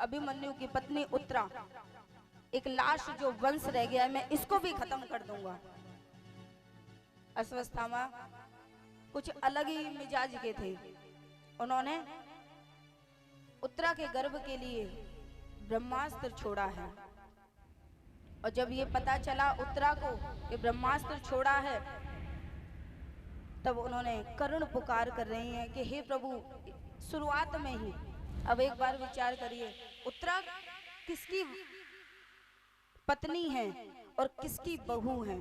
अभिमन्यु की पत्नी उत्तरा, एक लाश जो वंश रह गया है, मैं इसको भी खत्म कर दूंगा। अश्वत्थामा कुछ अलग ही मिजाज के थे। उन्होंने उत्तरा के गर्भ के लिए ब्रह्मास्त्र छोड़ा है, और जब ये पता चला उत्तरा को कि ब्रह्मास्त्र छोड़ा है, तब उन्होंने करुण पुकार कर रही हैं कि हे प्रभु, शुरुआत में ही अब एक बार विचार करिए, उत्तरा किसकी पत्नी है और किसकी बहू है?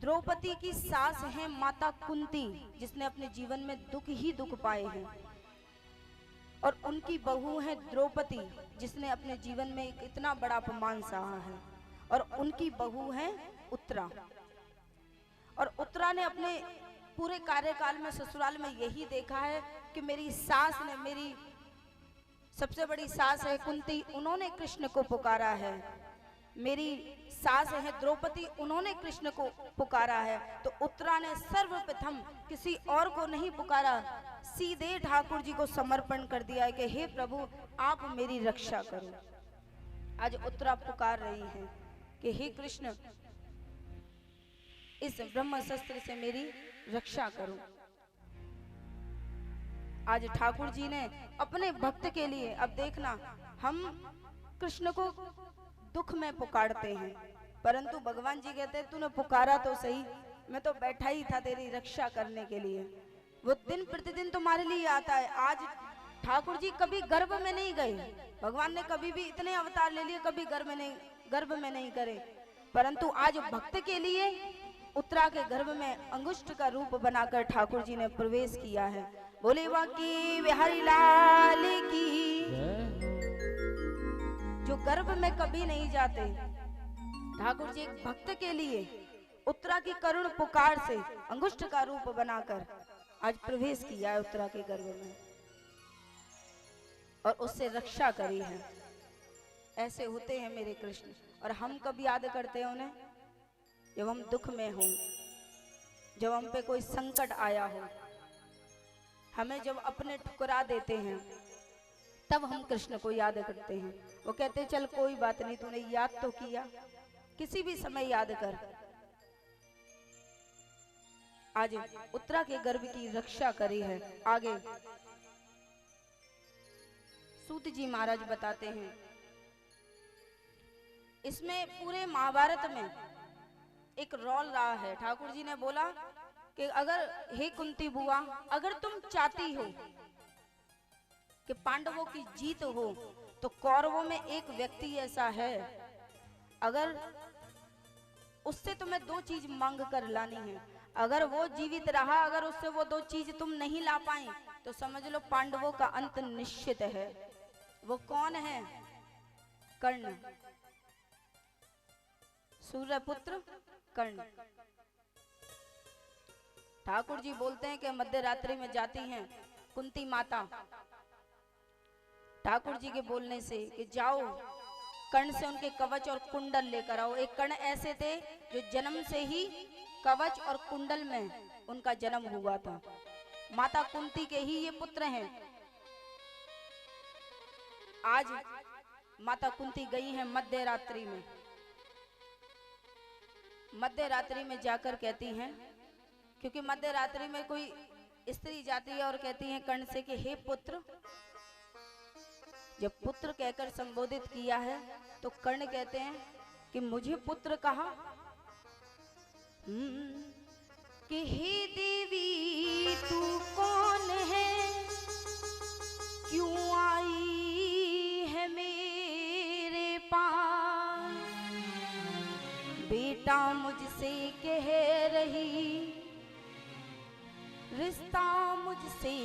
द्रौपदी की सास है माता कुंती, जिसने अपने जीवन में दुख ही दुख पाए हैं, और उनकी बहू है द्रौपदी, जिसने अपने जीवन में एक इतना बड़ा अपमान सहा है, और उनकी बहू है उत्तरा। और उत्तरा ने अपने पूरे कार्यकाल में ससुराल में यही देखा है कि मेरी सास ने, मेरी सबसे बड़ी सास है कुंती, उन्होंने कृष्ण को पुकारा है, मेरी सास है द्रौपदी, उन्होंने कृष्ण को पुकारा है। तो उत्तरा ने सर्वप्रथम किसी और को नहीं पुकारा, सीधे ठाकुर जी को समर्पण कर दिया है कि हे प्रभु, आप मेरी रक्षा करो। आज उत्तरा पुकार रही है कि हे कृष्ण, इस ब्रह्म शस्त्र से मेरी रक्षा करो। आज ठाकुर जी ने अपने भक्त के लिए, अब देखना, हम कृष्ण को दुख में पुकारते हैं, परंतु भगवान जी कहते हैं तूने पुकारा तो सही, मैं तो बैठा ही था तेरी रक्षा करने के लिए। वो दिन प्रतिदिन तुम्हारे लिए आता है। आज ठाकुर जी कभी गर्भ में नहीं गए, भगवान ने कभी भी इतने अवतार ले लिए, कभी गर्भ में नहीं करे, परंतु आज भक्त के लिए उत्तरा के गर्भ में अंगुष्ठ का रूप बनाकर ठाकुर जी ने प्रवेश किया है। बोले बाकी बिहारी लाल की, जो गर्भ में कभी नहीं जाते, ठाकुर जी एक भक्त के लिए उत्तरा की करुण पुकार से अंगुष्ठ का रूप बनाकर आज प्रवेश किया है उत्तरा के गर्भ में, और उससे रक्षा करी है। ऐसे होते हैं मेरे कृष्ण। और हम कब याद करते हैं उन्हें? जब हम दुख में हों, जब हम पे कोई संकट आया हो, हमें जब अपने ठुकरा देते हैं, तब हम कृष्ण को याद करते हैं। वो कहते हैं चल कोई बात नहीं, तूने याद तो किया, किसी भी समय याद कर। आज उत्तरा के गर्भ की रक्षा करी है। आगे सूत जी महाराज बताते हैं, इसमें पूरे महाभारत में एक रोल रहा है। ठाकुर जी ने बोला कि अगर हे कुंती बुआ, अगर तुम चाहती हो कि पांडवों की जीत हो, तो कौरवों में एक व्यक्ति ऐसा है, अगर उससे तुम्हें दो चीज मांग कर लानी है, अगर वो जीवित रहा, अगर उससे वो दो चीज तुम नहीं ला पाई, तो समझ लो पांडवों का अंत निश्चित है। वो कौन है? कर्ण, सूर्यपुत्र कर्ण। ठाकुर जी बोलते हैं कि मध्य रात्रि में जाती हैं कुंती माता ठाकुर जी के बोलने से कि जाओ कर्ण से उनके कवच और कुंडल लेकर आओ। एक कर्ण ऐसे थे जो जन्म से ही कवच और कुंडल में उनका जन्म हुआ था। माता कुंती के ही ये पुत्र हैं। आज माता कुंती गई हैं मध्य रात्रि में, मध्य रात्रि में जाकर कहती हैं, क्योंकि मध्य रात्रि में कोई स्त्री जाती है और कहती है कर्ण से कि हे पुत्र। जब पुत्र कहकर संबोधित किया है तो कर्ण कहते हैं कि मुझे पुत्र कहा, कि हे देवी तू कौन है, क्यों आई है मेरे पास? बेटा मुझसे कह रही, रिश्ता मुझसे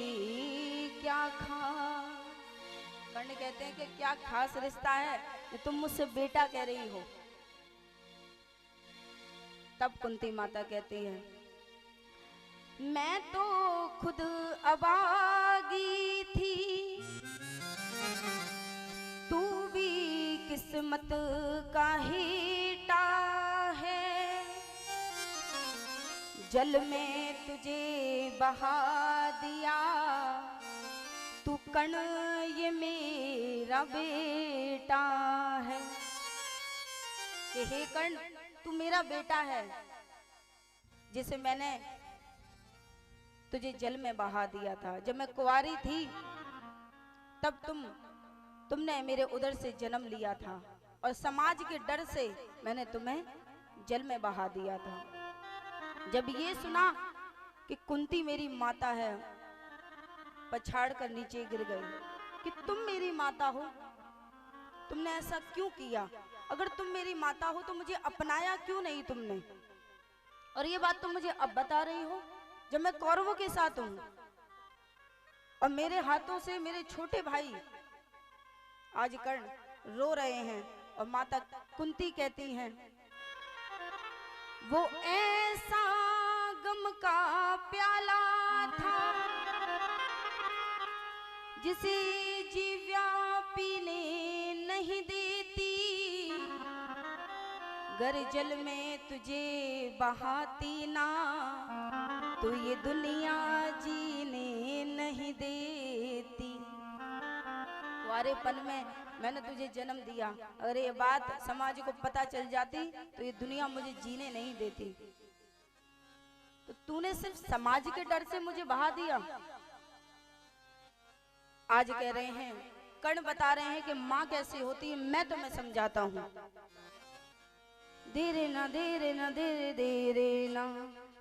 क्या खास? कर्ण कहते हैं कि क्या खास रिश्ता है जो तुम मुझसे बेटा कह रही हो? तब कुंती माता कहती है, मैं तो खुद अभागी थी, तू भी किस्मत का हीटा है, जल में तुझे बहा दिया, तू कर्ण ये मेरा मेरा बेटा है, कि हे कर्ण तू मेरा बेटा है, जिसे मैंने तुझे जल में बहा दिया था। जब मैं कुंवारी थी तब तुमने मेरे उदर से जन्म लिया था और समाज के डर से मैंने तुम्हें जल में बहा दिया था। जब ये सुना कि कुंती मेरी माता है, पछाड़ कर नीचे गिर गई कि तुम मेरी माता हो, तुमने ऐसा क्यों किया? अगर तुम मेरी माता हो तो मुझे अपनाया क्यों नहीं तुमने? और ये बात तुम मुझे अब बता रही हो जब मैं कौरवों के साथ हूं और मेरे हाथों से मेरे छोटे भाई आज कर्ण रो रहे हैं और माता कुंती कहती हैं, वो ऐसा गम का प्याला था जिसे जीव्या पीने नहीं देती, गर जल में तुझे बहाती ना तो ये दुनिया जीने नहीं देती। कुंवारेपन में मैंने तुझे जन्म दिया, अगर ये बात समाज को पता चल जाती तो ये दुनिया मुझे जीने नहीं देती। तो तूने सिर्फ समाज के डर से मुझे बहा दिया। आज कह रहे हैं, कर्ण बता रहे हैं कि माँ कैसी होती है, मैं तुम्हें समझाता हूँ। देरे ना देरे ना देरे देरे ना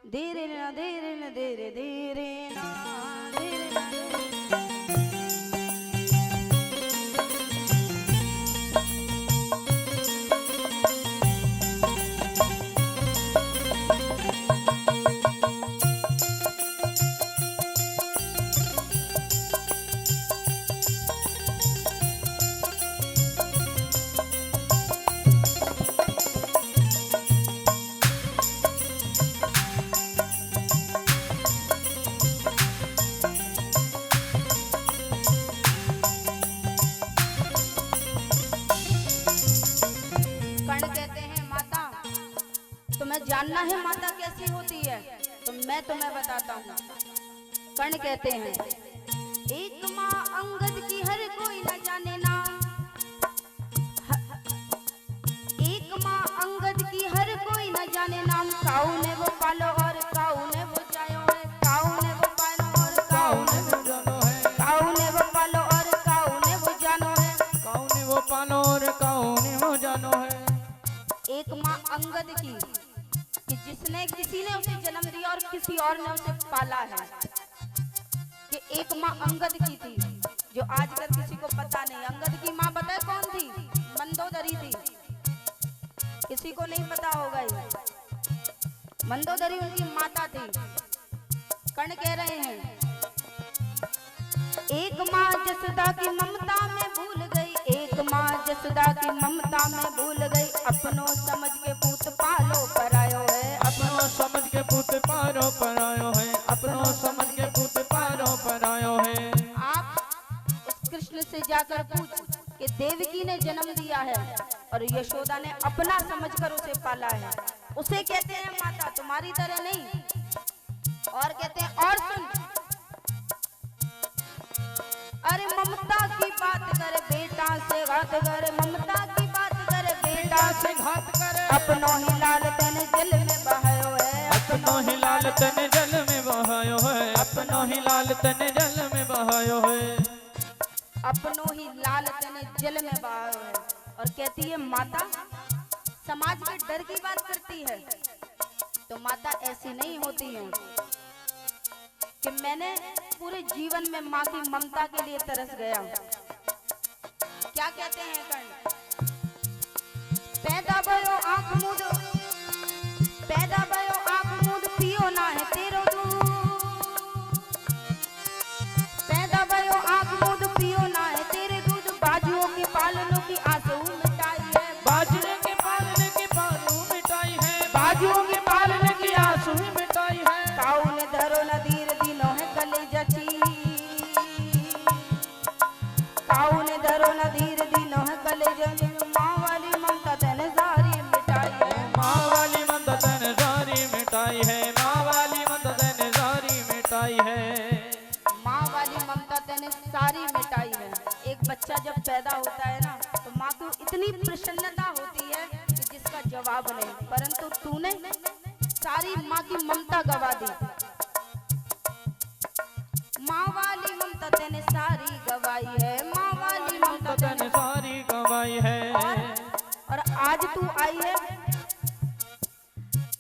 देरे ना देरे ना देरे देरे ना देरे ना जानना है माता कैसी होती है तो मैं तुम्हें बताता हूँ। कर्ण कहते हैं, एक माँ अंगद की हर कोई न जाने नाम, एक माँ अंगद की हर कोई न जाने नाम, काऊ ने वो पालो और काऊ ने वो जायो है, काऊ ने वो पालो और काऊ ने वो जानो है, काऊ ने वो पालो और काऊ ने वो जानो है, काऊ ने वो पालो और काऊ ने वो जानो है। एक माँ अंगद की कि जिसने किसी ने उसे जन्म दिया और किसी और ने उसे पाला है, कि एक माँ अंगद की थी जो आजकल किसी को पता नहीं। अंगद की माँ बताए कौन थी? मंदोदरी थी, किसी को नहीं पता होगा ये। मंदोदरी उनकी माता थी। कर्ण कह रहे हैं, एक माँ जसोदा की ममता में भूल गई, एक माँ जसोदा की ममता में भूल गई, अपनों समझ के पूत पालो पर आयो है, अपनों समझ के पूत पारो पर आयो है, अपनों समझ के पूत पारो पर आयो है। आप उस कृष्ण से जाकर पूछ कि देवकी ने जन्म दिया है और यशोदा ने अपना समझकर उसे पाला है, उसे कहते हैं माता, तुम्हारी तरह नहीं। और कहते हैं, और सुन, अरे ममता की बात कर बेटा से घात कर, ममता की बात कर बेटा से घात कर, अपनों ही लाल तन जल में बहायो है, अपनों ही लाल तन जल में बहायो है, अपनों ही लाल तन जल में बहायो है, अपनों ही लाल तन जल में बहायो है। और कहती है माता समाज के डर की बात करती है, तो माता ऐसी नहीं होती है कि मैंने पूरे जीवन में माँ की ममता के लिए तरस गया। क्या कहते हैं कर्ण? पैदा भयो आंख मूंद, पैदा भयो आंख मूंद, पियो ना है तेरो दूध, पैदा भयो आंख मूंद, पियो ना है तेरे दूध, बाजुओं के पालनों की आंसू मिटाई है, बाजुओं के पालने की आंसू मिटाई है, बाजुओं के पालने की आंसू मिटाई है, काऊ ने धरो नदीर दिनों है गले जची, काऊ ने धरो नदीर दिनों है गले जची, माँ वाली ममता तने सारी मिटाई है, माँ वाली ममता तने सारी मिटाई है, माँ वाली ममता तने सारी मिटाई है, माँ वाली ममता तने सारी मिटाई है। एक बच्चा जब पैदा होता है ना तो माँ को इतनी प्रसन्नता होती है कि जिसका जवाब नहीं, परंतु तूने सारी माँ की ममता गवा दी। माँ वाली ममता तेने सारी गवाई है, माँ वाली ममता तेने सारी गवाई है। और आज तू आई है,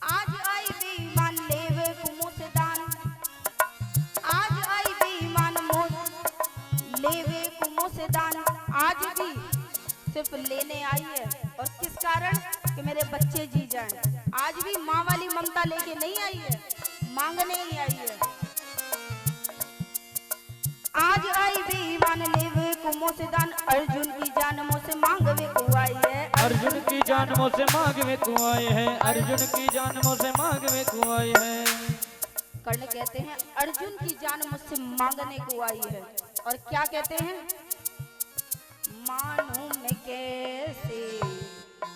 आज आई बेईमान लेवे कुमो से दान, आज आई बेईमान मोह लेवे कुमो से दान, आज भी सिर्फ लेने आई है। और किस कारण? कि मेरे बच्चे जी जाएं। आज भी माँ वाली ममता लेके नहीं आई है, मांगने ही आई है। आज आई बेईमान लेवे कुमो से दान, अर्जुन की जान मुँह से मांगवे को आई है, अर्जुन की जान मुँह से मांगवे को आए हैं, अर्जुन की जान मुँह से मांगवे को आए हैं। कर्ण कहते हैं अर्जुन की जान मुझसे मांगने को आई है। और क्या कहते हैं? मानूं मैं कैसे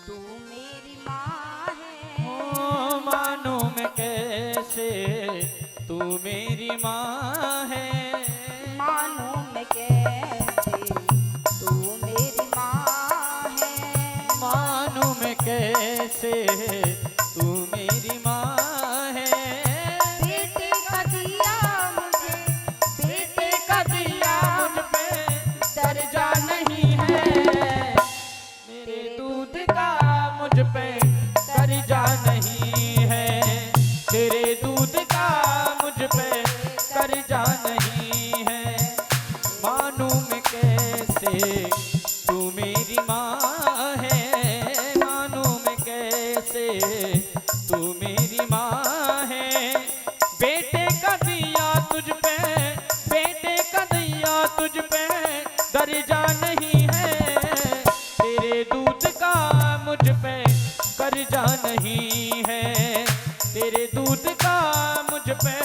तू मेरी माँ है, ओ मानो मैं कैसे तू मेरी माँ है, मानूं मैं कैसे तू मेरी माँ है, मानो मैं कैसे तू मेरी माँ है। बेटे का दिया मुझे, बेटे का दिया मुझ पे दर्जा नहीं है, मेरे दूध का मुझ पे कर्जा नहीं है, तेरे दूध का मुझ पे कर्जा नहीं है। मानूं मैं कैसे तू मेरी माँ है, मानूं मैं कैसे तू मेरी माँ है। बेटे का दिया तुझ पे, बेटे का दिया तुझ पे दर्जा नहीं है, तेरे दूध का मुझ पे कर्जा नहीं है, तेरे दूध का मुझ पे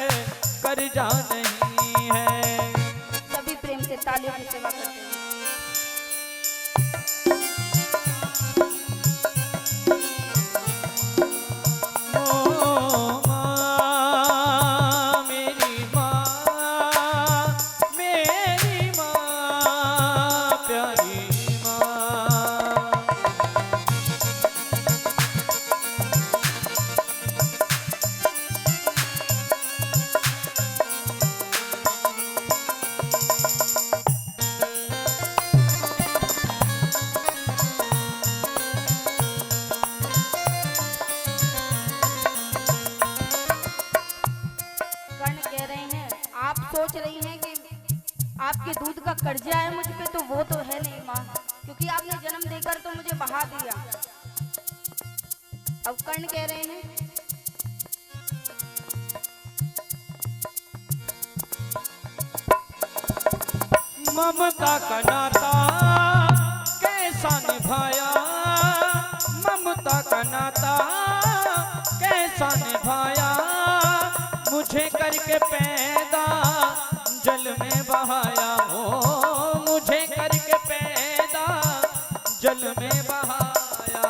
कर्जा नहीं है। सभी प्रेम से तालियों की सेवा करते हैं। ओ माँ मेरी माँ, मेरी माँ प्यारी माँ। कर्ण कह रहे हैं आप सोच रही हैं कि आपके दूध का कर्जा है मुझ पे, तो वो तो है नहीं माँ, क्योंकि आपने जन्म देकर तो मुझे बहा दिया। अब कर्ण कह रहे हैं ममता का नाता कैसा निभाया, ममता का नाता कैसा निभाया, मुझे करके पैदा जल में बहाया, ओ मुझे करके पैदा जल में बहाया।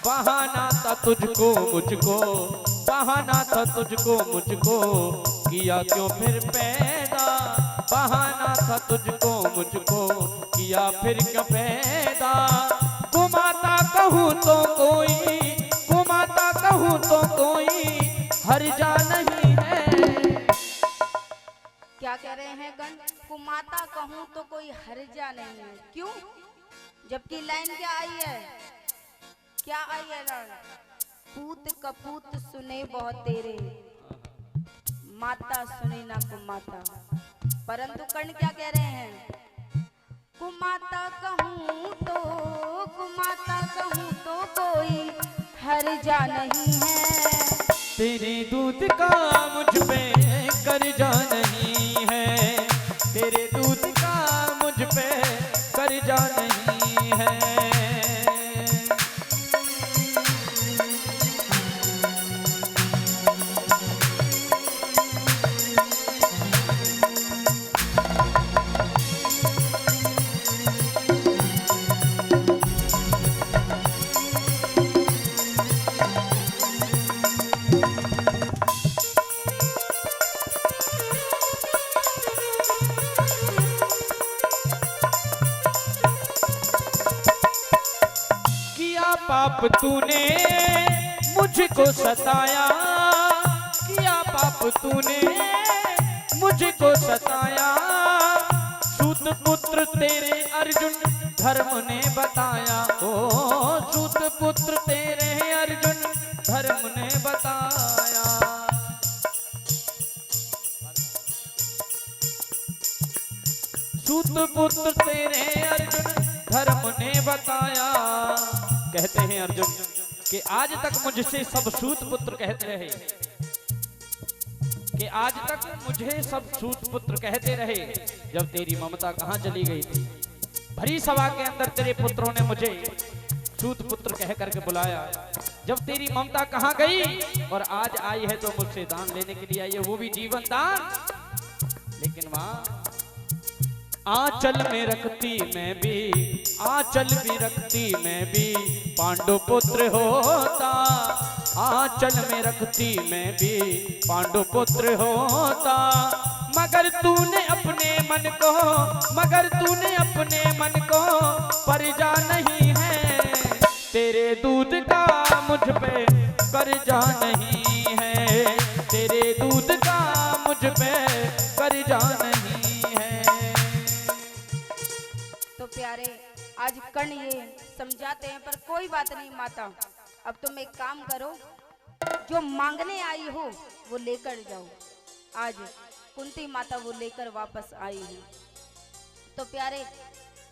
बहाना था तुझको मुझको, बहाना था तुझको मुझको, किया क्यों फिर पैदा, बहाना था तुझको मुझको, किया फिर क्यों पैदा। घुमाता कहूँ तो कोई, घुमाता कहूँ तो कोई हर्जा नहीं है। क्या कह रहे हैं कर्ण? कुमाता कहूँ तो कोई हर्जा नहीं है। क्यों? जबकि लाइन क्या आई है? क्या आई है लाइन? पूत कपूत सुने बहुत तेरे, माता सुने ना कुमाता। परंतु कर्ण क्या कह रहे हैं? कुमाता कहूँ तो, कुमाता कहूँ तो कोई हर्जा नहीं है, तेरे दूध का मुझ पे कर्जा नहीं है, तेरे दूध का मुझ पे कर्जा नहीं है। पाप तूने मुझको सताया, किया पाप तूने मुझको सताया। सूत पुत्र तेरे अर्जुन धर्म ने बताया, ओ सूत पुत्र तेरे अर्जुन धर्म ने बताया। सूत पुत्र तेरे अर्जुन धर्म ने बताया। कहते हैं अर्जुन कि आज तक मुझसे सब सूत पुत्र कहते रहे, कि आज तक मुझे सब सूत पुत्र कहते रहे, जब तेरी ममता कहाँ चली गई थी? भरी सभा के अंदर तेरे पुत्रों ने मुझे सूत पुत्र कह करके बुलाया, जब तेरी ममता कहाँ गई? और आज आई है तो मुझसे दान लेने के लिए आई है, वो भी जीवन दान। लेकिन माँ आंचल में रखती मैं भी, आंचल भी रखती मैं भी, पांडु पुत्र होता। आंचल में रखती मैं भी, पांडु पुत्र होता। मगर तूने अपने मन को, मगर तूने अपने मन को परजा नहीं है, तेरे दूध का मुझ पे कर्जा नहीं है, तेरे दूध का मुझ पे कर्जा नहीं है। तो प्यारे, आज कर्ण ये समझाते हैं, पर कोई बात नहीं माता, अब तुम एक काम करो, जो मांगने आई हो वो लेकर जाओ। आज कुंती माता वो लेकर वापस आई है। तो प्यारे,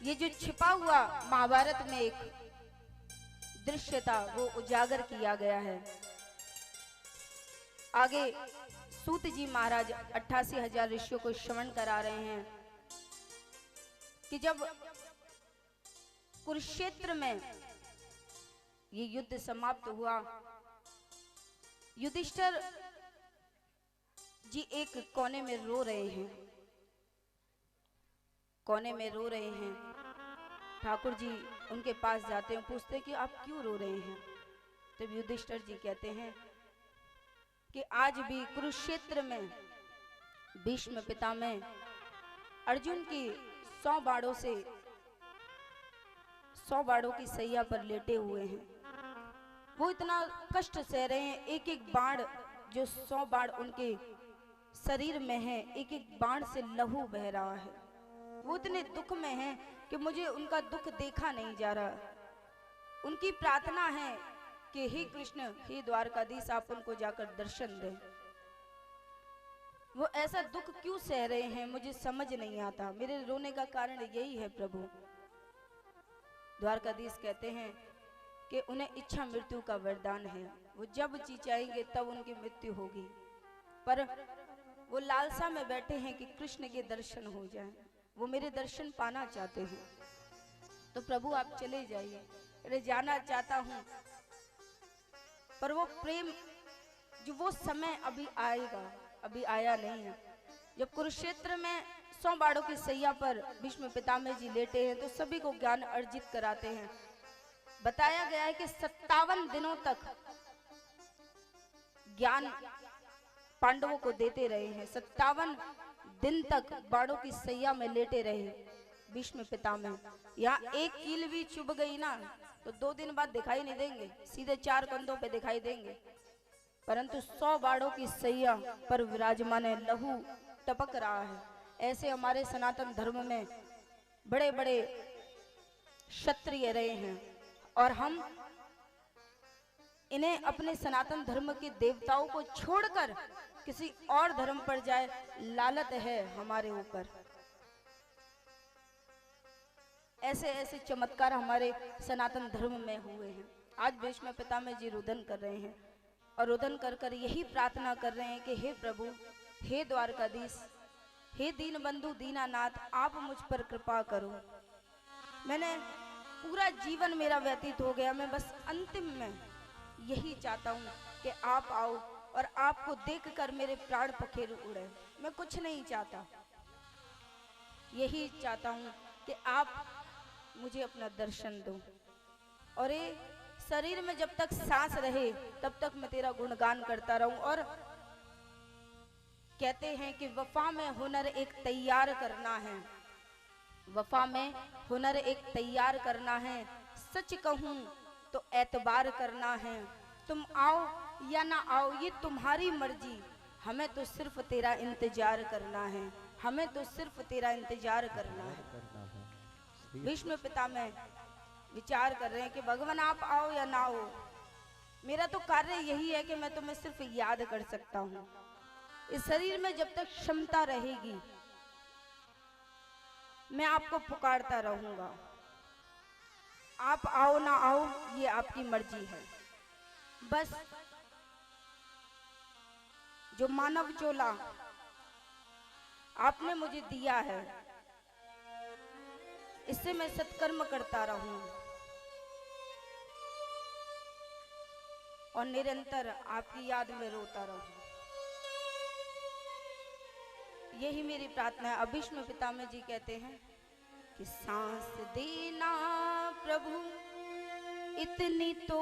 ये जो छिपा हुआ महाभारत में एक दृश्य था वो उजागर किया गया है। आगे सूत जी महाराज 88,000 ऋषियों को श्रवण करा रहे हैं कि जब कुरुक्षेत्र में ये युद्ध समाप्त हुआ, युधिष्ठिर जी एक कोने में रो रहे हैं, कोने में रो रहे हैं। ठाकुर जी उनके पास जाते हैं, पूछते हैं कि आप क्यों रो रहे हैं? तब युधिष्ठिर जी कहते हैं कि आज भी कुरुक्षेत्र में भीष्म पितामह अर्जुन की 100 बाणों से 100 बाणों की सैया पर लेटे हुए हैं। वो इतना कष्ट सह रहे हैं, एक एक बाण, जो 100 बाण उनके शरीर में है, एक एक बाण से लहू बह रहा है। वो इतने दुख में हैं कि मुझे उनका दुख देखा नहीं जा रहा। उनकी प्रार्थना है कि हे कृष्ण, हे द्वारकाधीश, आप उनको जाकर दर्शन दें। वो ऐसा दुख क्यों सह रहे हैं मुझे समझ नहीं आता। मेरे रोने का कारण यही है प्रभु। द्वारकाधीश कहते हैं कि उन्हें इच्छा मृत्यु का वरदान है, वो जब जी चाहेंगे तब उनकी मृत्यु होगी, पर वो लालसा में बैठे हैं कि कृष्ण के दर्शन हो जाएं। वो मेरे दर्शन पाना चाहते हैं। तो प्रभु आप चले जाइए, अरे जाना चाहता हूं, पर वो प्रेम, जो वो समय अभी आएगा, अभी आया नहीं है। जब कुरुक्षेत्र में 100 बाणों की सैया पर भीष्म पितामह जी लेटे हैं तो सभी को ज्ञान अर्जित कराते हैं। बताया गया है कि 57 दिनों तक ज्ञान पांडवों को देते रहे हैं। 57 दिन तक बाणों की सैया में लेटे रहे भीष्म पितामह। यहाँ एक कील भी चुभ गई ना तो 2 दिन बाद दिखाई नहीं देंगे, सीधे 4 कंधों पे दिखाई देंगे, परंतु 100 बाणों की सैया पर विराजमान है, लहू टपक रहा है। ऐसे हमारे सनातन धर्म में बड़े बड़े क्षत्रिय रहे हैं और हम इन्हें अपने सनातन धर्म के देवताओं को छोड़कर किसी और धर्म पर जाए, लालत है हमारे ऊपर। ऐसे ऐसे चमत्कार हमारे सनातन धर्म में हुए हैं। आज भीष्म पितामह जी रुदन कर रहे हैं और रुदन कर कर यही प्रार्थना कर रहे हैं कि हे प्रभु, हे द्वारकाधीश, हे दीन बंधु दीनानाथ, आप मुझ पर कृपा करो। मैंने पूरा जीवन मेरा व्यतीत हो गया, मैं बस अंतिम में यही चाहता हूँ कि आप आओ और आपको देखकर मेरे प्राण पखेरु उड़े। मैं कुछ नहीं चाहता, यही चाहता हूँ कि आप मुझे अपना दर्शन दो और ये शरीर में जब तक सांस रहे तब तक मैं तेरा गुणगान करता रहूं। और कहते हैं कि वफा में हुनर एक तैयार करना है, वफा में हुनर एक तैयार करना है। सच कहूं तो एतबार करना है। तुम आओ या ना आओ ये तुम्हारी मर्जी, हमें तो सिर्फ तेरा इंतजार करना है, हमें तो सिर्फ तेरा इंतजार करना है। विष्णु पिता में विचार कर रहे हैं कि भगवान आप आओ या ना आओ, मेरा तो कार्य यही है कि मैं तुम्हें सिर्फ याद कर सकता हूँ। इस शरीर में जब तक क्षमता रहेगी मैं आपको पुकारता रहूंगा। आप आओ ना आओ ये आपकी मर्जी है। बस जो मानव चोला आपने मुझे दिया है इससे मैं सत्कर्म करता रहूं और निरंतर आपकी याद में रोता रहूं, यही मेरी प्रार्थना है। अब विष्णु पितामह जी कहते हैं कि सांस देना प्रभु इतनी तो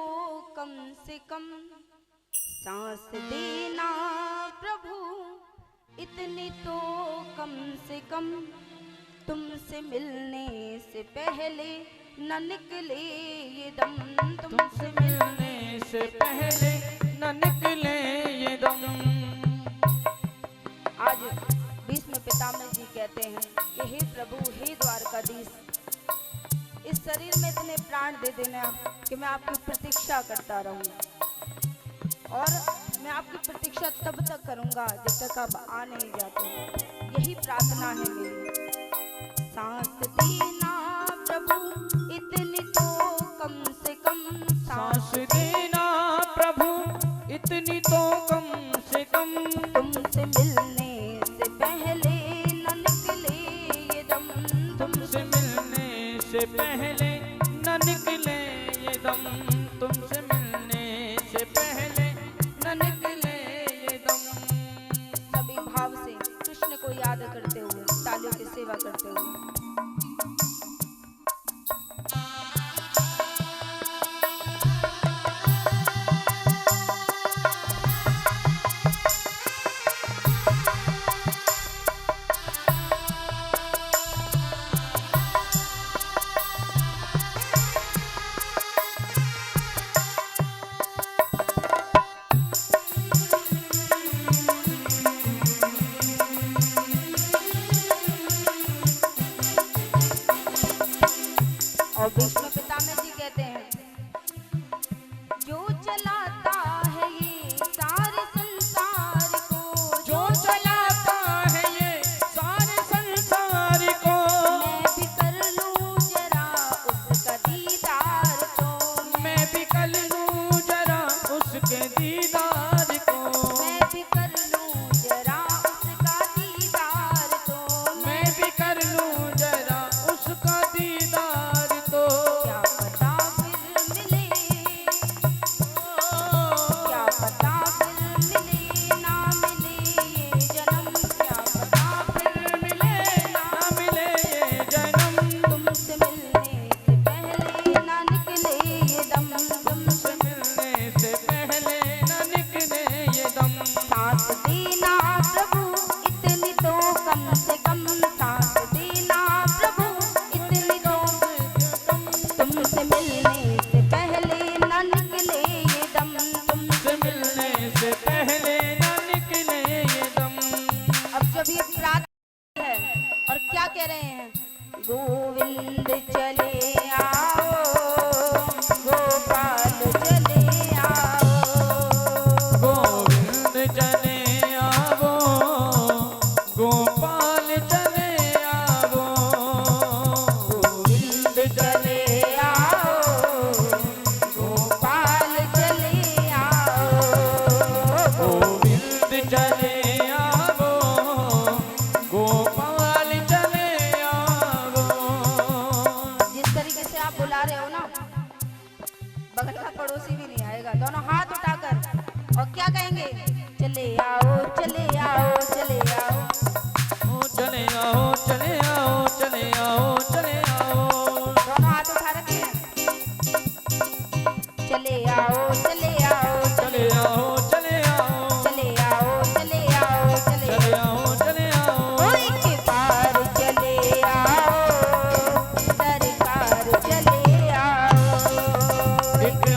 कम से कम, सांस देना प्रभु इतनी तो कम से कम, तुमसे मिलने से पहले न निकले ये दम, तुमसे मिलने से पहले न निकले ये दम। आज भीष्म पितामह जी कहते हैं कि हे प्रभु हे द्वारकाधीश, इस शरीर में इतने प्राण दे देना कि मैं आपकी प्रतीक्षा करता रहूं और मैं आपकी प्रतीक्षा तब तक करूंगा जब तक आप आ नहीं जाते। यही प्रार्थना है मेरी। सांस देना प्रभु इतनी तो कम से कम, सांस देना प्रभु इतनी तो कम से कम, तुमसे मिलने से पहले न निकले ये दम, तुमसे मिलने से पहले न निकले ये दम, तुमसे मिलने से पहले न निकले ये दम। सभी भाव से कृष्ण को याद करते हुए तालियों की सेवा करते हुए और विष्णु पितामह जी कहते हैं जो चलाता है ये सारे संसार को, जो चलाता है ये सारे संसार को, मैं भी कर लूं जरा उसका दीदार तो, मैं भी कर लूं जरा उसके दीदार को, मैं भी कर लूं जरा उसका दीदार तो, मैं भी कर लूं जरा उसका दीदार तो। क्या पता फिर मिले, क्या पता फिर मिले ना मिले ये जन्म, क्या पता फिर मिले ना मिले ये जन्म, तुमसे मिलने से पहले ना निकले ये दम, तुमसे मिलने से पहले न निकले ये दम। सांस देना प्रभु इतनी तो कम से कम, सांस देना प्रभु इतनी तो कम, तुमसे मिलने से पहले ना निकले ये दम, तुमसे मिलने से पहले न निकले ये दम। अब जब ये प्रार्थना है और क्या कह रहे हैं, गोविंद चले आओ गोपाल चले आओ, गोविंद चले आवो, गोपाल चले आवो, गोविंद चले आओ गोपाल चले आओ, गोविंद चले आवो, गोपाल चले आवो। जिस तरीके से आप बुला रहे हो ना, बगल का पड़ोसी भी नहीं आएगा। दोनों हाथ उठाकर और क्या कहेंगे, चले आओ चले आओ चले आओ, ओ चले आओ चले आओ चले आओ चले आओ। दोनों हाथ उठा रखे हैं, चले आओ चले आओ चले आओ चले आओ चले आओ चले आओ चले चले आओ चले आओ। कोई के पार चले आओ सरकार चले आओ, एक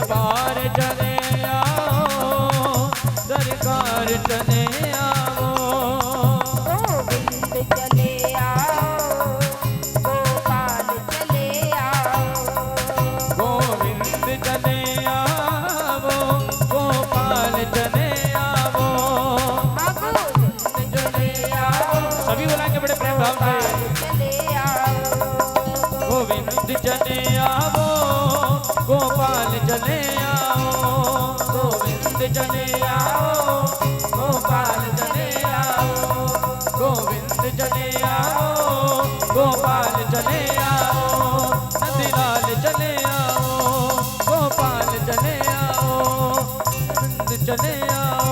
जने आवो, गोपाल जने आओ, गोविंद जने आओ, गोपाल जने आओ, गोविंद जने आओ, गोपाल जने आओ, नंदलाल जने आओ, गोपाल जने आओ, नंद जने आओ,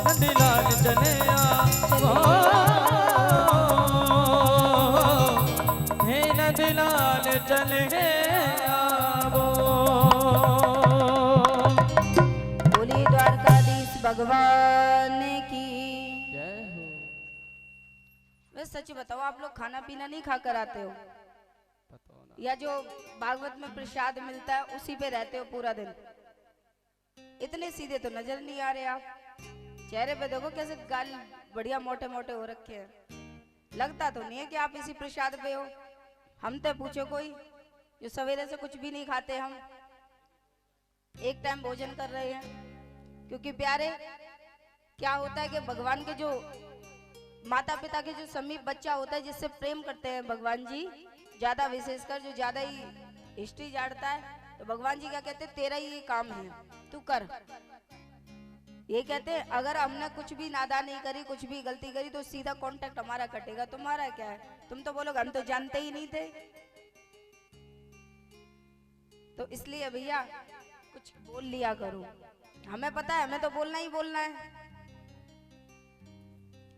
नंदलाल जने आओ, हे नंदलाल जने आओ। बोली द्वारकाधीश भगवान की। जय हो। वैसे सच बताओ, आप लोग खाना पीना नहीं खाकर आते हो, या जो भागवत में प्रसाद मिलता है उसी पे रहते हो पूरा दिन? इतने सीधे तो नजर नहीं आ रहे आप। चेहरे पे देखो कैसे गाल बढ़िया मोटे मोटे हो रखे हैं। लगता तो नहीं है कि आप इसी प्रसाद पे हो। हम तो पूछो कोई जो सवेरे से कुछ भी नहीं खाते, हम एक टाइम भोजन कर रहे हैं। क्योंकि प्यारे क्या होता है कि भगवान के जो माता पिता के जो समीप बच्चा होता है, जिससे प्रेम करते हैं भगवान जी ज्यादा, विशेषकर जो ज्यादा ही हिस्ट्री जानता है, तो भगवान जी क्या कहते हैं, तेरा ही ये काम है, तू कर। ये कहते हैं अगर हमने कुछ भी नादानी करी, कुछ भी गलती करी, तो सीधा कांटेक्ट हमारा कटेगा। तुम्हारा क्या है, तुम तो बोलोगे हम तो जानते ही नहीं थे। तो इसलिए भैया कुछ बोल लिया करो। हमें पता है, हमें तो बोलना ही बोलना है।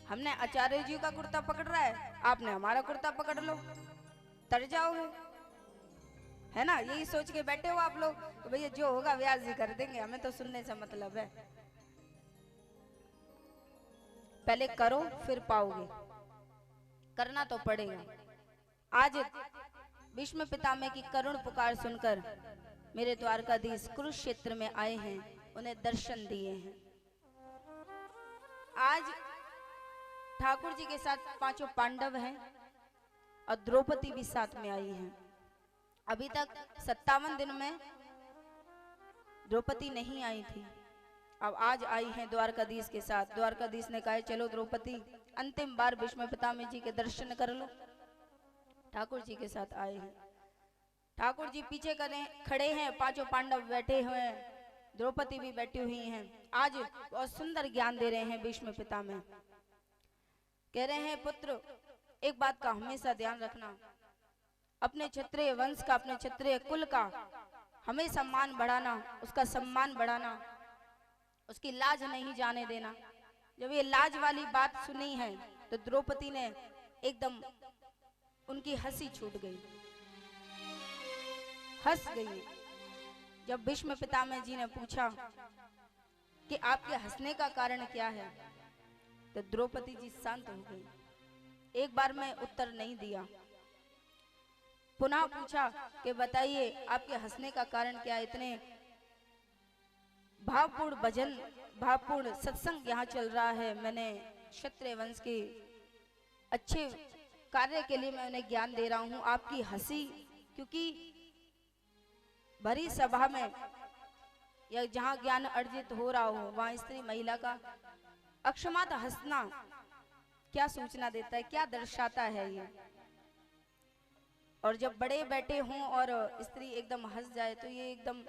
हमने आचार्य जी का कुर्ता पकड़ रहा है, आपने हमारा कुर्ता पकड़ लो, तर जाओगे, है ना? यही सोच के बैठे हो आप लोग तो भैया जो होगा व्यास जी कर देंगे, हमें तो सुनने से मतलब है। पहले करो फिर पाओगे, करना तो पड़ेगा। आज भीष्म पितामह की करुण पुकार सुनकर मेरे द्वारकाधीश कुरुक्षेत्र में आए हैं, उन्हें दर्शन दिए हैं। आज ठाकुर जी के साथ पांचों पांडव हैं और द्रौपदी भी साथ में आई हैं। अभी तक 57 दिन में द्रौपदी नहीं आई थी, अब आज आई हैं द्वारकाधीश के साथ। द्वारकाधीश ने कहा चलो द्रौपदी अंतिम बार भीष्म पितामह जी के दर्शन कर लो। ठाकुर जी के साथ आए हैं। ठाकुर जी पीछे खड़े हैं, पांचों पांडव बैठे हुए हैं, द्रौपदी भी बैठी हुई हैं। आज बहुत सुंदर ज्ञान दे रहे हैं भीष्म पितामह। कह रहे हैं पुत्र, एक बात का हमेशा ध्यान रखना, अपने क्षत्रिय वंश का, अपने क्षत्रिय कुल का हमें सम्मान बढ़ाना, उसका सम्मान बढ़ाना, उसकी लाज नहीं जाने देना। जब ये लाज वाली बात सुनी है तो द्रौपदी ने एकदम उनकी हंसी छूट गई, हंस गई। जब भीष्म पितामह जी ने पूछा कि आपके हंसने का कारण क्या है, तो द्रौपदी जी शांत हो गई। एक बार में उत्तर नहीं दिया, पुनः पूछा कि बताइए आपके हंसने का कारण क्या है? इतने भावपूर्ण भजन, भावपूर्ण सत्संग यहाँ चल रहा है, मैंने क्षत्रिय वंश के अच्छे कार्य के लिए मैं उन्हें ज्ञान दे रहा हूँ, आपकी हंसी, क्योंकि भरी सभा में या जहाँ ज्ञान अर्जित हो रहा हो वहाँ स्त्री महिला का अक्षमात हंसना क्या सूचना देता है, क्या दर्शाता है ये? और जब बड़े बैठे हों और स्त्री एकदम हंस जाए तो ये एकदम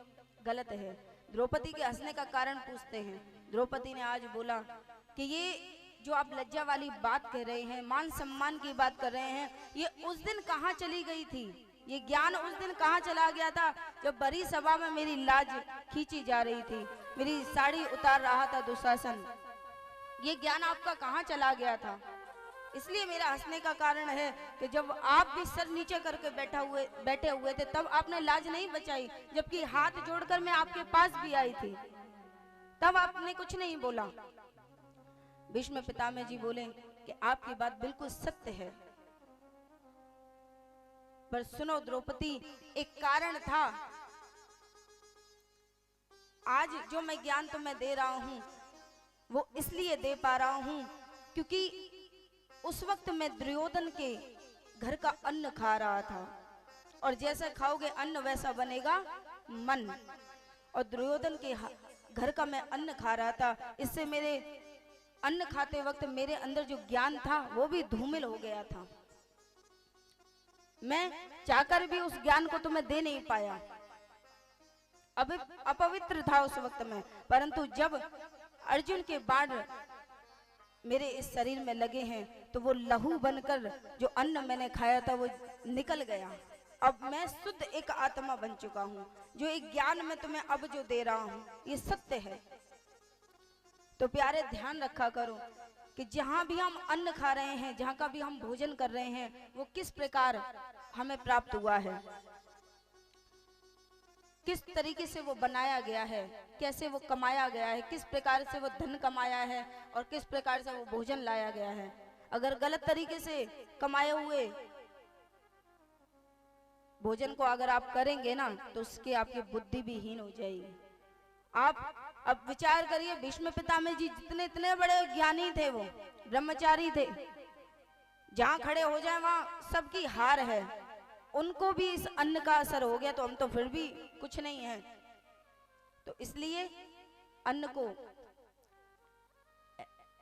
गलत है। द्रौपदी के हंसने का कारण पूछते हैं। द्रौपदी ने आज बोला कि ये जो आप लज्जा वाली बात कह रहे हैं, मान सम्मान की बात कर रहे हैं, ये उस दिन कहाँ चली गई थी? ये ज्ञान उस दिन कहाँ चला गया था जब बड़ी सभा में मेरी लाज खींची जा रही थी, मेरी साड़ी उतार रहा था दुशासन? ये ज्ञान आपका कहाँ चला गया था? इसलिए मेरा हंसने का कारण है कि जब आप भी सर नीचे करके बैठे हुए थे तब आपने लाज नहीं बचाई, जबकि हाथ जोड़कर मैं आपके पास भी आई थी, तब आपने कुछ नहीं बोला। भीष्म पितामह जी बोले कि आपकी बात बिल्कुल सत्य है, पर सुनो द्रौपदी, एक कारण था। आज जो मैं ज्ञान तुम्हें दे रहा हूं वो इसलिए दे पा रहा हूं क्योंकि उस वक्त मैं दुर्योधन के घर का अन्न खा रहा था, और जैसा खाओगे अन्न वैसा बनेगा मन, और दुर्योधन के घर का मैं अन्न खा रहा था। इससे मेरे अन्न खाते वक्त मेरे अंदर जो ज्ञान था वो भी धूमिल हो गया था। मैं चाहकर भी उस ज्ञान को तुम्हें दे नहीं पाया, अब अपवित्र था उस वक्त में। परंतु जब अर्जुन के बाण मेरे इस शरीर में लगे हैं तो वो लहू बनकर जो अन्न मैंने खाया था वो निकल गया। अब मैं शुद्ध एक आत्मा बन चुका हूँ। जो एक ज्ञान मैं तुम्हें अब जो दे रहा हूँ ये सत्य है। तो प्यारे ध्यान रखा करो कि जहाँ भी हम अन्न खा रहे हैं, जहाँ का भी हम भोजन कर रहे हैं, वो किस प्रकार हमें प्राप्त हुआ है, किस तरीके से वो बनाया गया है, कैसे वो कमाया गया है, किस प्रकार से वो धन कमाया है और किस प्रकार से वो भोजन लाया गया है। अगर गलत तरीके से कमाए हुए भोजन को अगर आप करेंगे ना तो उसके आपकी बुद्धि भी हीन हो जाएगी। आप अब विचार करिए, भीष्म पितामह जी जितने इतने बड़े ज्ञानी थे, वो ब्रह्मचारी थे, जहां खड़े हो जाए वहां सबकी हार है, उनको भी इस अन्न का असर हो गया तो हम तो फिर भी कुछ नहीं है। तो इसलिए अन्न को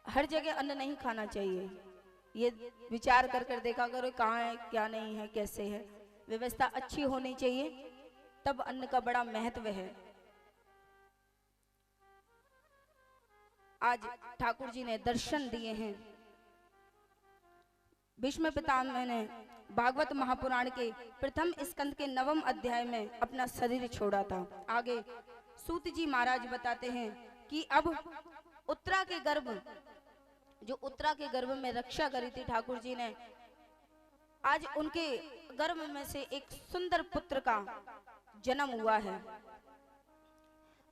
हर जगह अन्न नहीं खाना चाहिए। ये विचार कर कर देखा करो कहाँ है, क्या नहीं है, कैसे है। व्यवस्था अच्छी होनी चाहिए, तब अन्न का बड़ा महत्व है। आज ठाकुर जी ने दर्शन दिए हैं। भीष्म पितामह ने भागवत महापुराण के प्रथम स्कंद के 9वें अध्याय में अपना शरीर छोड़ा था। आगे सूत जी महाराज बताते हैं कि अब उत्तरा के गर्भ, जो उत्तरा के गर्भ में रक्षा करी थी ठाकुर जी ने, आज उनके गर्भ में से एक सुंदर पुत्र का जन्म हुआ है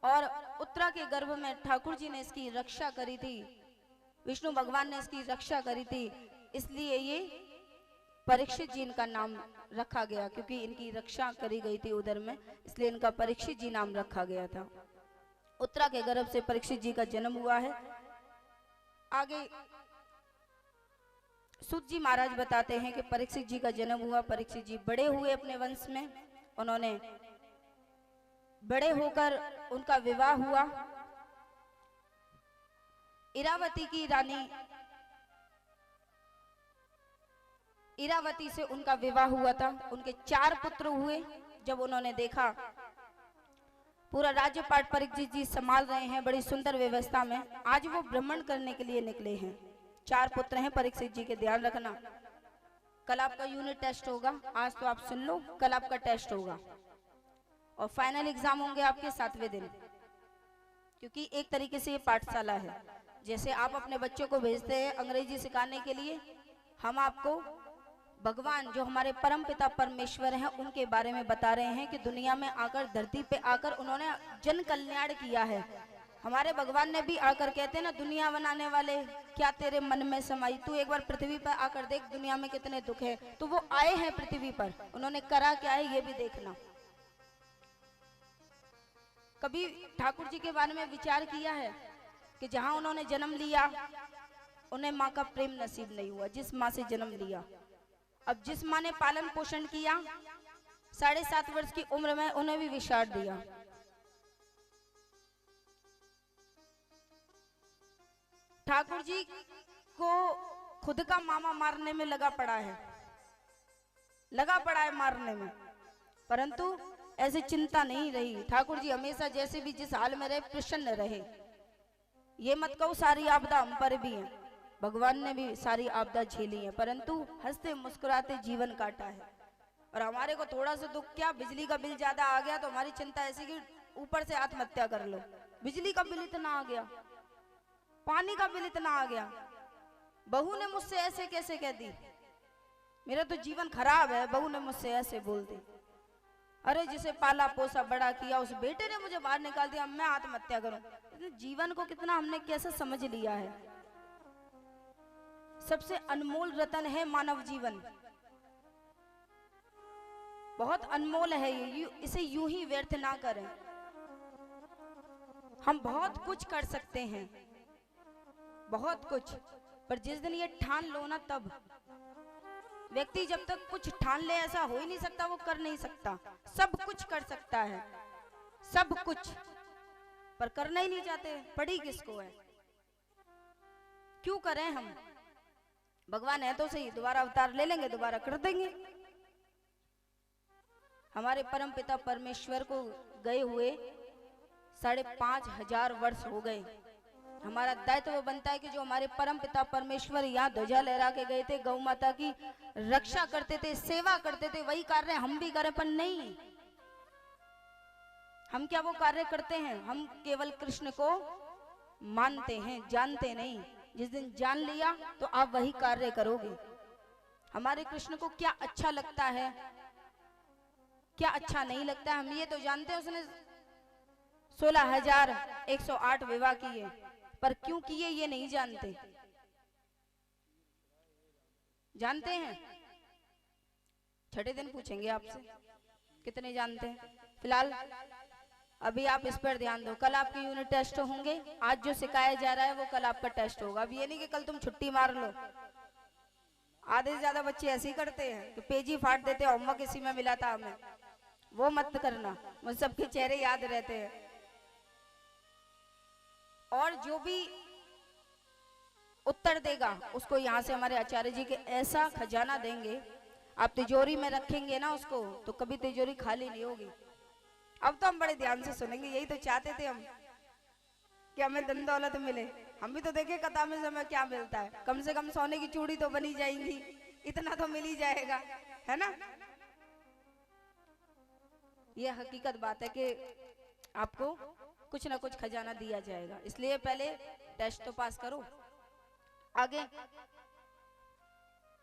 और उत्तरा के गर्भ में ठाकुर जी ने इसकी रक्षा करी थी, विष्णु भगवान ने इसकी रक्षा करी थी। इसलिए ये परीक्षित जी इनका नाम रखा गया, क्योंकि इनकी रक्षा करी गई थी उधर में, इसलिए इनका परीक्षित जी नाम रखा गया था। उत्तरा के गर्भ से परीक्षित जी का जन्म हुआ है। आगे सूत जी महाराज बताते हैं कि परीक्षित जी का जन्म हुआ, परीक्षित जी बड़े हुए अपने वंश में, उन्होंने बड़े होकर उनका विवाह हुआ। इरावती की रानी इरावती से उनका विवाह हुआ था। उनके 4 पुत्र हुए। जब उन्होंने देखा पूरा राज्यपाट परीक्षित जी संभाल रहे हैं बड़ी सुंदर व्यवस्था में, आज वो भ्रमण करने के लिए निकले हैं। 4 पुत्र हैं परीक्षित जी के, ध्यान रखना। कल आपका यूनिट टेस्ट होगा, आज तो आप सुन लो, कल आपका टेस्ट होगा और फाइनल एग्जाम होंगे आपके 7वें दिन, क्योंकि एक तरीके से ये पाठशाला है। जैसे आप अपने बच्चों को भेजते हैं अंग्रेजी सिखाने के लिए, हम आपको भगवान जो हमारे परम पिता परमेश्वर हैं उनके बारे में बता रहे हैं कि दुनिया में आकर, धरती पे आकर उन्होंने जन कल्याण किया है। हमारे भगवान ने भी आकर कहते हैं ना, दुनिया बनाने वाले क्या तेरे मन में समाई, तू एक बार पृथ्वी पर आकर देख दुनिया में कितने दुख है। तो वो आए हैं पृथ्वी पर, उन्होंने करा क्या है ये भी देखना। कभी ठाकुर जी के बारे में विचार किया है कि जहां उन्होंने जन्म लिया उन्हें माँ का प्रेम नसीब नहीं हुआ, जिस माँ से जन्म लिया। अब जिस माँ ने पालन पोषण किया 7.5 वर्ष की उम्र में, उन्हें भी विषाद दिया। ठाकुर जी को खुद का मामा मारने में लगा पड़ा है मारने में, परंतु ऐसे चिंता नहीं रही। ठाकुर जी हमेशा जैसे भी जिस हाल में रहे प्रसन्न रहे। ये मत कहो सारी आपदा हम पर भी है, भगवान ने भी सारी आपदा झेली है, परंतु हंसते मुस्कुराते जीवन काटा है। और हमारे को थोड़ा सा दुख क्या, बिजली का बिल ज्यादा आ गया तो हमारी चिंता ऐसी कि ऊपर से आत्महत्या कर लो। बिजली का बिल इतना आ गया, पानी का बिल इतना आ गया, बहू ने मुझसे ऐसे कैसे कह दी, मेरा तो जीवन खराब है, बहू ने मुझसे ऐसे बोल दी। अरे जिसे पाला पोसा बड़ा किया उस बेटे ने मुझे बाहर निकाल दिया, मैं आत्महत्या करूं। जीवन को कितना हमने कैसे समझ लिया है। सबसे अनमोल रतन है मानव जीवन, बहुत अनमोल है ये, इसे यूं ही व्यर्थ ना करें। हम बहुत कुछ कर सकते हैं, बहुत कुछ, पर जिस दिन ये ठान लो ना, तब व्यक्ति जब तक कुछ ठान ले ऐसा हो ही नहीं सकता, वो कर नहीं सकता। सब कुछ कर सकता है, सब कुछ, पर करना ही नहीं चाहते। पड़ी किसको है, क्यों करें हम। भगवान है तो सही, दोबारा अवतार ले लेंगे, दोबारा कर देंगे। हमारे परम पिता परमेश्वर को गए हुए 5,500 वर्ष हो गए। हमारा दायित्व बनता है कि जो हमारे परम पिता परमेश्वर यहाँ ध्वजा लहरा के गए थे, गौ माता की रक्षा करते थे, सेवा करते थे, वही कार्य हम भी करें। पर नहीं, हम क्या वो कार्य करते हैं? हम केवल कृष्ण को मानते हैं, जानते नहीं। जिस दिन जान लिया तो आप वही कार्य करोगे। हमारे कृष्ण को क्या अच्छा लगता है, क्या अच्छा नहीं लगता है, हम ये तो जानते हैं। उसने 16,108 विवाह किए, पर क्यों किए ये नहीं जानते। जानते हैं? छठे दिन पूछेंगे आपसे कितने जानते हैं। फिलहाल अभी आप इस पर ध्यान दो। कल आपके यूनिट टेस्ट होंगे। आज जो सिखाया जा रहा है वो कल आपका टेस्ट होगा। अब ये नहीं कि कल तुम छुट्टी मार लो। आधे से ज्यादा बच्चे ऐसे ही करते हैं कि पेज ही फाड़ देते हैं, होमवर्क इसी में मिला था हमें। वो मत करना, मुझे सबके चेहरे याद रहते हैं। और जो भी उत्तर देगा उसको यहाँ से हमारे आचार्य जी के ऐसा खजाना देंगे, आप तिजोरी में रखेंगे ना उसको, तो कभी तिजोरी खाली नहीं होगी। अब तो हम बड़े ध्यान से सुनेंगे। यही तो चाहते थे हम कि हमें धन दौलत मिले। हम भी तो देखे कथा में समय क्या मिलता है। कम से कम सोने की चूड़ी तो बनी जाएंगी, इतना तो मिल ही जाएगा, है ना। ये हकीकत बात है कि आपको कुछ ना कुछ खजाना दिया जाएगा। इसलिए पहले टेस्ट तो पास करो। आगे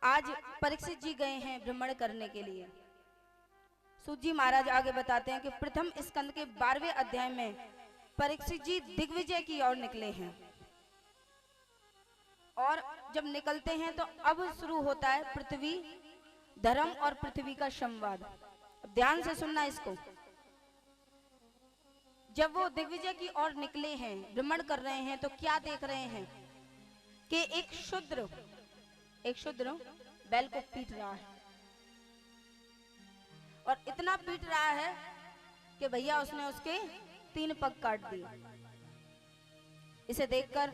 आज परीक्षित जी गए हैं भ्रमण करने के लिए। सूत जी महाराज आगे बताते हैं कि प्रथम स्कंद के 12वें अध्याय में परीक्षित जी दिग्विजय की ओर निकले हैं। और जब निकलते हैं तो अब शुरू होता है पृथ्वी, धर्म और पृथ्वी का संवाद। ध्यान से सुनना इसको। जब वो दिग्विजय की ओर निकले हैं, भ्रमण कर रहे हैं, तो क्या देख रहे हैं कि एक शूद्र बैल को पीट रहा है। और इतना पीट रहा है कि भैया उसने उसके 3 पग काट दिए। इसे देखकर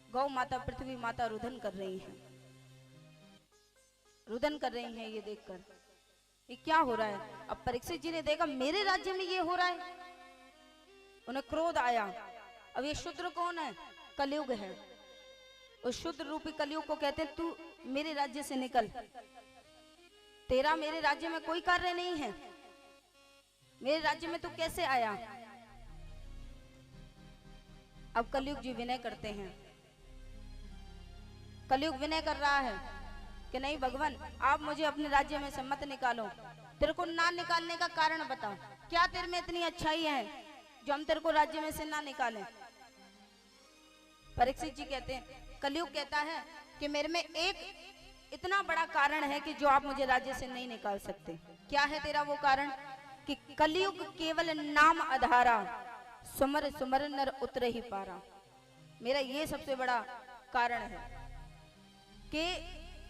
गौ माता, पृथ्वी माता रुदन कर रही हैं, रुदन कर रही हैं। ये देखकर ये क्या हो रहा है। अब परीक्षित जी ने देखा मेरे राज्य में ये हो रहा है, उन्हें क्रोध आया। अब ये शूद्र कौन है? कलयुग है। उस शूद्र रूपी कलयुग को कहते हैं तू मेरे राज्य से निकल, तेरा मेरे राज्य में कोई कार्य नहीं है, मेरे राज्य में तू कैसे आया। अब कलयुग जी विनय करते हैं। कलयुग विनय कर रहा है कि नहीं भगवान, आप मुझे अपने राज्य में से मत निकालो। तेरे को ना निकालने का कारण बता, क्या तेरे में इतनी अच्छाई है जो हम तेरे को राज्य में से ना निकालें। परीक्षित जी कहते हैं, कलयुग कहता है कि मेरे में एक इतना बड़ा कारण है कि जो आप मुझे राज्य से नहीं निकाल सकते। क्या है तेरा वो कारण? कि कलयुग केवल नाम आधारा, सुमर सुमर नर उतर ही पारा। मेरा ये सबसे बड़ा कारण है कि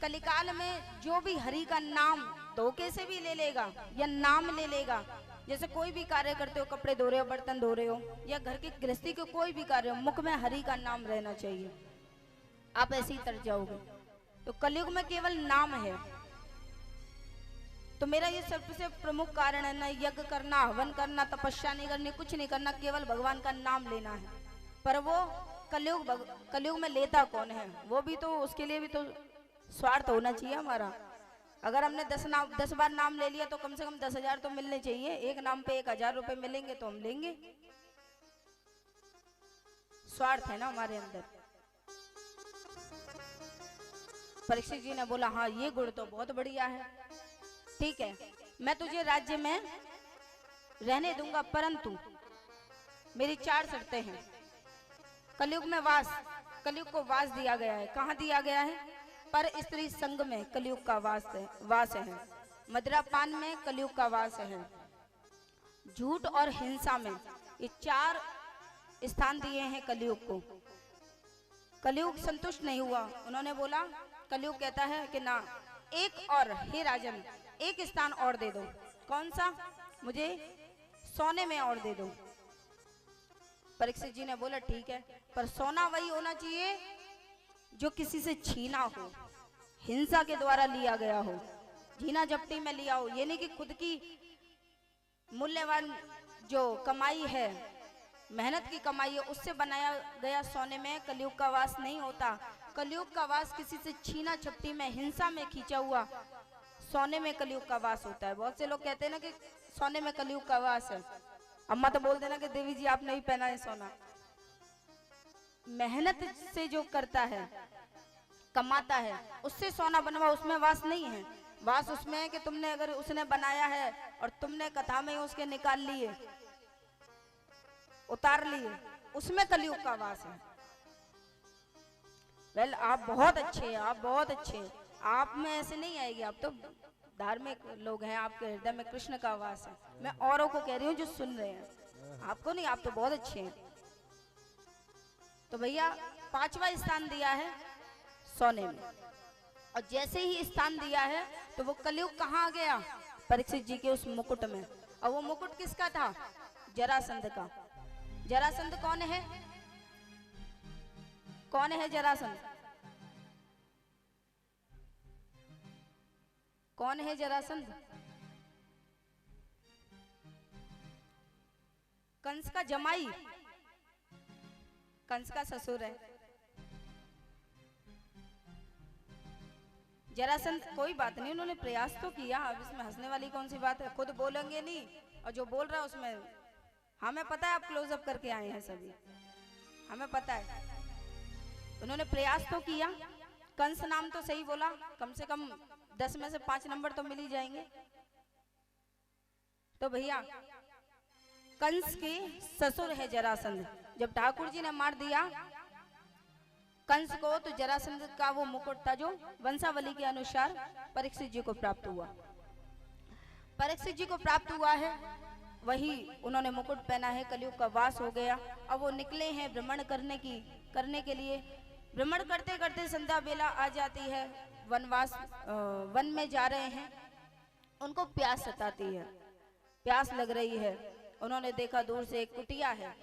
कलिकाल में जो भी हरि का नाम धोखे से भी ले लेगा या नाम ले लेगा, जैसे कोई भी कार्य करते हो, कपड़े धो रहे हो, बर्तन धो रहे हो, या घर की गृहस्थी के कोई भी कार्य हो, मुख में हरि का नाम रहना चाहिए। आप ऐसे ही तर जाओगे। तो कलयुग में केवल नाम है। तो मेरा ये सबसे प्रमुख कारण है, ना यज्ञ करना, हवन करना, तपस्या नहीं करनी, कुछ नहीं करना, केवल भगवान का नाम लेना है। पर वो कलयुग में लेता कौन है? वो भी तो, उसके लिए भी तो स्वार्थ होना चाहिए हमारा। अगर हमने 10 बार नाम ले लिया तो कम से कम 10,000 तो मिलने चाहिए। एक नाम पे 1,000 रुपए मिलेंगे तो हम लेंगे। स्वार्थ है ना हमारे अंदर। परीक्षित जी ने बोला हाँ ये गुण तो बहुत बढ़िया है, ठीक है, मैं तुझे राज्य में रहने दूंगा, परंतु मेरी 4 शर्तें हैं। कलयुग में कलयुग को वास दिया गया है। कहाँ दिया गया है? पर स्त्री संग में कलयुग का वास है। मदिरापान में कलयुग का वास है। झूठ और हिंसा में, ये 4 स्थान दिए हैं कलयुग को। कलयुग संतुष्ट नहीं हुआ। उन्होंने बोला, कलयुग कहता है कि ना, एक और, हे राजन, एक स्थान और दे दो। कौन सा? मुझे सोने में और दे दो। परीक्षित जी ने बोला ठीक है, पर सोना वही होना चाहिए जो किसी से छीना हो, हिंसा के द्वारा लिया गया हो। झीना झपटी में लिया हो, ये नहीं कि खुद की मूल्यवान जो कमाई है, मेहनत की कमाई है, उससे बनाया गया सोने में कलयुग का वास नहीं होता। कलयुग का वास किसी से छीना झपटी में, हिंसा में खींचा हुआ सोने में कलयुग का वास होता है। बहुत से लोग कहते हैं ना कि सोने में कलयुग का वास है। अम्मा तो बोल देना कि देवी जी आप नहीं पहना है सोना। मेहनत से जो करता है, कमाता है, उससे सोना बनवा, उसमें वास नहीं है। वास उसमें है कि तुमने अगर उसने बनाया है और तुमने कथा में उसके निकाल लिए, उतार लिए, उसमें कलयुग का वास है। वेल, आप बहुत अच्छे हैं, आप बहुत अच्छे हैं, आप में ऐसे नहीं आएगी। आप तो धार्मिक लोग हैं, आपके हृदय में कृष्ण का वास है। मैं औरों को कह रही हूँ जो सुन रहे हैं, आपको नहीं, आप तो बहुत अच्छे हैं। तो भैया 5वां स्थान दिया है सोने में, और जैसे ही स्थान दिया है तो वो कलयुग कहाँ आ गया? परीक्षित जी के उस मुकुट में। और वो मुकुट किसका था? जरासंध का। जरासंध कौन है? कौन है जरासंध? कौन है जरासंध? कंस का जमाई, कंस का ससुर है जरासंध। कोई बात नहीं, उन्होंने प्रयास तो किया, अब इसमें हंसने वाली कौन सी बात है? खुद बोलेंगे नहीं और जो बोल रहा है उसमें हमें पता है आप क्लोजअप करके आए हैं सभी, हमें पता है। उन्होंने प्रयास तो किया, कंस नाम तो सही बोला, कम से कम 10 में से 5 नंबर तो मिल ही जाएंगे। तो भैया कंस के ससुर है जरासंध। जब ठाकुर जी ने मार दिया कंस को, तो जरासंध का वो मुकुट था जो वंशावली के अनुसार परीक्षित जी को प्राप्त हुआ। परीक्षित जी को प्राप्त हुआ है, वही उन्होंने मुकुट पहना है। कलयुग का वास हो गया। अब वो निकले हैं भ्रमण करने के लिए। भ्रमण करते करते संध्या बेला आ जाती है, वनवास वन में जा रहे हैं। उनको प्यास सताती है, प्यास लग रही है। उन्होंने देखा दूर से एक कुटिया है,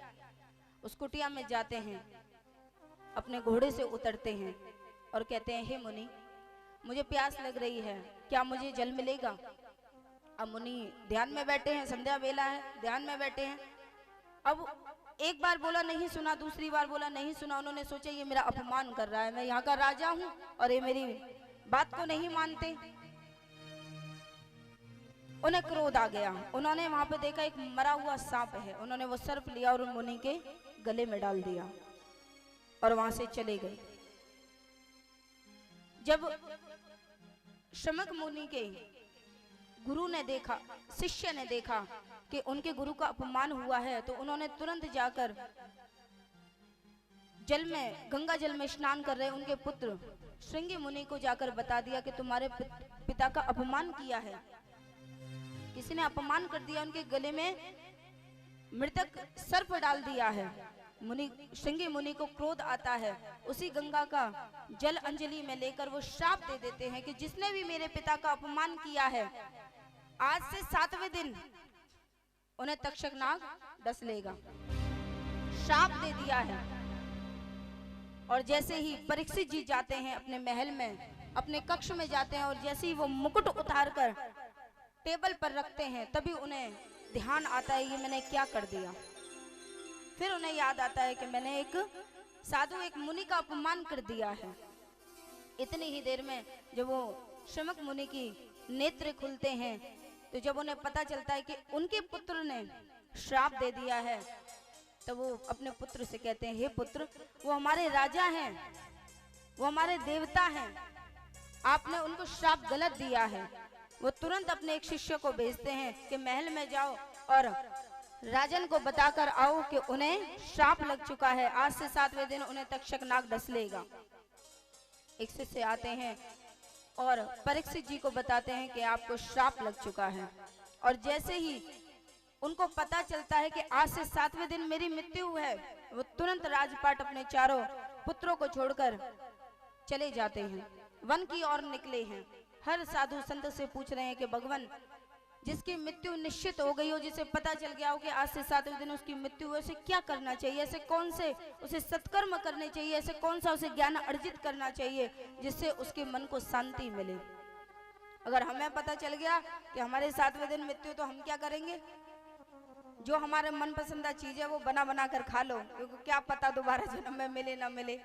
उस कुटिया में जाते हैं, अपने घोड़े से उतरते हैं और कहते हैं, हे मुनि, मुझे प्यास लग रही है, क्या मुझे जल मिलेगा? अब मुनि ध्यान में बैठे हैं, संध्या बेला है, ध्यान में बैठे हैं। अब एक बार बोला नहीं सुना, दूसरी बार बोला नहीं सुना। उन्होंने सोचा ये मेरा अपमान कर रहा है, मैं यहाँ का राजा हूँ और ये मेरी बात को नहीं मानते। उन्हें क्रोध आ गया। उन्होंने वहां पे देखा एक मरा हुआ सांप है, उन्होंने वो सर्प लिया और मुनि के गले में डाल दिया और वहां से चले गए। जब शमक मुनि के गुरु ने देखा, शिष्य ने देखा कि उनके गुरु का अपमान हुआ है, तो उन्होंने तुरंत जाकर जल में, गंगा जल में स्नान कर रहे उनके पुत्र श्रृंगी मुनि को जाकर बता दिया कि तुम्हारे पिता का अपमान किया है, किसी ने अपमान कर दिया, उनके गले में मृतक सर्प डाल दिया है। मुनि, श्रृंगी मुनि को क्रोध आता है। उसी गंगा का जल अंजलि में लेकर वो श्राप दे देते हैं कि जिसने भी मेरे पिता का अपमान किया है, आज से 7वें दिन उन्हें तक्षक नाग डस लेगा। श्राप दे दिया है। और जैसे ही परीक्षित जी जाते हैं अपने महल में, अपने कक्ष में जाते हैं, और जैसे ही वो मुकुट उतार कर टेबल पर रखते हैं, तभी उन्हें ध्यान आता है ये मैंने क्या कर दिया। फिर उन्हें याद आता है कि मैंने एक साधु, एक मुनि का अपमान कर दिया है। इतनी ही देर में जब वो शमक मुनि की नेत्र खुलते हैं, तो जब उन्हें पता चलता है कि उनके पुत्र ने श्राप दे दिया है, तो वो अपने पुत्र से कहते हैं, हे पुत्र, वो हमारे राजा हैं, वो हमारे देवता हैं, आपने उनको श्राप गलत दिया है। वो तुरंत अपने एक शिष्य को भेजते हैं कि महल में जाओ और राजन को बताकर आओ कि उन्हें श्राप लग चुका है, आज से 7वें दिन उन्हें तक्षक नाग डस लेगा। एक शिष्य आते हैं और परीक्षित जी को बताते हैं कि आपको श्राप लग चुका है। और जैसे ही उनको पता चलता है कि आज से 7वें दिन मेरी मृत्यु है, वो तुरंत राजपाट अपने चारों पुत्रों को छोड़कर चले जाते हैं, वन की ओर निकले हैं। हर साधु संत से पूछ रहे हैं कि भगवान, जिसकी मृत्यु निश्चित हो गई हो, जिसे पता चल गया हो कि आज से 7वें दिन उसकी मृत्यु है, उसे क्या करना चाहिए, ऐसे कौन से उसे सत्कर्म करने चाहिए, ऐसे कौन सा उसे ज्ञान अर्जित करना चाहिए जिससे उसके मन को शांति मिले। अगर हमें पता चल गया कि हमारे 7वें दिन मृत्यु, तो हम क्या करेंगे? जो हमारे मनपसंदा चीज है वो बना बना कर खा लो, क्योंकि क्या पता दोबारा जन्म में मिले ना मिले।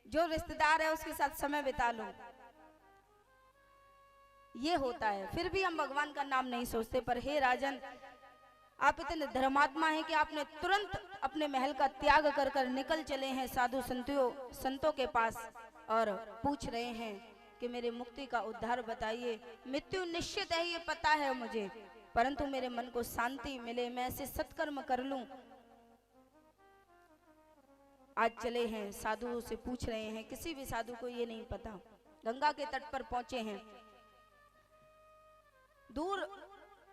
जो रिश्तेदार है उसके साथ समय बिता लो, ये होता है। फिर भी हम भगवान का नाम नहीं सोचते। पर हे राजन, आप इतने धर्मात्मा हैं कि आपने तुरंत अपने महल का त्याग कर कर निकल चले हैं साधु संतों के पास और पूछ रहे हैं कि मेरे मुक्ति का उद्धार बताइए। मृत्यु निश्चित है, ये पता है मुझे, परंतु मेरे मन को शांति मिले, मैं ऐसे सत्कर्म कर लूं। आज चले हैं, साधुओं से पूछ रहे हैं, किसी भी साधु को ये नहीं पता। गंगा के तट पर पहुंचे हैं, दूर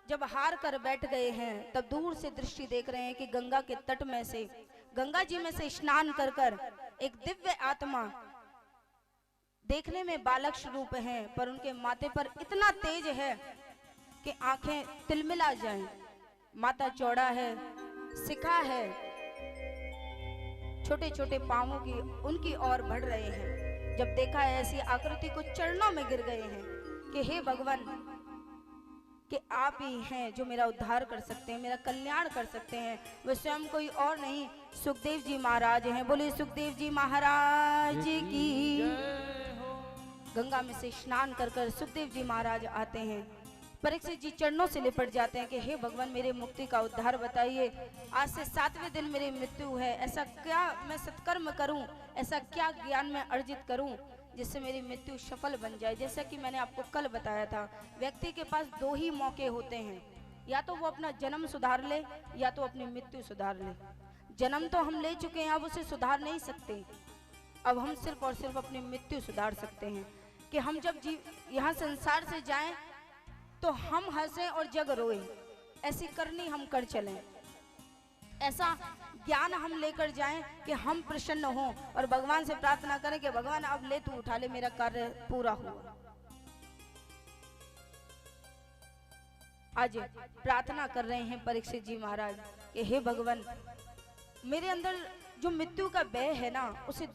जब हार कर बैठ गए हैं तब दूर से दृष्टि देख रहे हैं कि गंगा के तट में से, गंगा जी में से स्नान कर कर एक दिव्य आत्मा, देखने में बालक रूप है पर उनके माथे पर इतना तेज है कि आंखें तिलमिला जाएं। माथा चौड़ा है, सिखा है, छोटे छोटे पांवों की उनकी ओर बढ़ रहे हैं। जब देखा है ऐसी आकृति को, चरणों में गिर गए हैं कि हे भगवान, कि आप ही हैं जो मेरा उद्धार कर सकते हैं, मेरा कल्याण कर सकते हैं। वे स्वयं कोई और नहीं, सुखदेव जी महाराज हैं। बोले सुखदेव जी महाराज की। गंगा में से स्नान कर कर सुखदेव जी महाराज आते हैं, परीक्षित जी चरणों से लिपट जाते हैं कि हे भगवान, मेरे मुक्ति का उद्धार बताइए। आज से 7वें दिन मेरी मृत्यु है, ऐसा क्या मैं सत्कर्म करूं, ऐसा क्या ज्ञान में अर्जित करूं जिससे मेरी मृत्यु सफल बन जाए। जैसा कि मैंने आपको कल बताया था, व्यक्ति के पास 2 ही मौके होते हैं, या तो वो अपना जन्म सुधार ले या तो अपनी मृत्यु सुधार ले। जन्म तो हम ले चुके हैं, अब उसे सुधार नहीं सकते। अब हम सिर्फ और सिर्फ अपनी मृत्यु सुधार सकते हैं कि हम जब यहाँ संसार से जाएं तो हम हंसें और जग रोए, ऐसी करनी हम कर चलें। ऐसा ज्ञान हम लेकर जाएं कि हम प्रसन्न हों और भगवान से प्रार्थना करें कि भगवान अब ले, तू उठा ले, मेरा कार्य पूरा हुआ। आज प्रार्थना कर रहे हैं परीक्षित जी महाराज कि हे भगवान, मेरे अंदर जो मृत्यु का भय है ना, उसे